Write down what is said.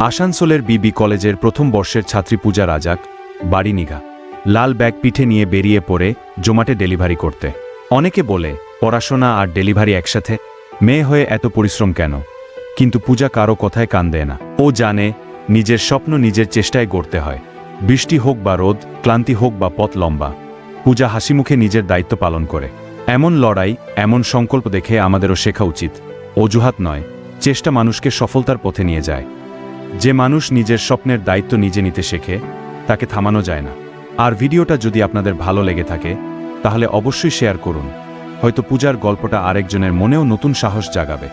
আসানসোলের বিবি কলেজের প্রথম বর্ষের ছাত্রী পূজা রাজাক, বাড়ি নিঘা। লাল ব্যাগ পিঠে নিয়ে বেরিয়ে পড়ে জোম্যাটো ডেলিভারি করতে। অনেকে বলে পড়াশোনা আর ডেলিভারি একসাথে, মেয়ে হয়ে এত পরিশ্রম কেন? কিন্তু পূজা কারো কথায় কান দেয় না। ও জানে নিজের স্বপ্ন নিজের চেষ্টায় গড়তে হয়। বৃষ্টি হোক বা রোদ, ক্লান্তি হোক বা পথ লম্বা, পূজা হাসিমুখে নিজের দায়িত্ব পালন করে। এমন লড়াই, এমন সংকল্প দেখে আমাদেরও শেখা উচিত। অজুহাত নয়, চেষ্টা মানুষকে সফলতার পথে নিয়ে যায়। যে মানুষ নিজের স্বপ্নের দায়িত্ব নিজে নিতে শেখে, তাকে থামানো যায় না। আর ভিডিওটা যদি আপনাদের ভালো লেগে থাকে তাহলে অবশ্যই শেয়ার করুন। হয়তো পূজার গল্পটা আরেকজনের মনেও নতুন সাহস জাগাবে।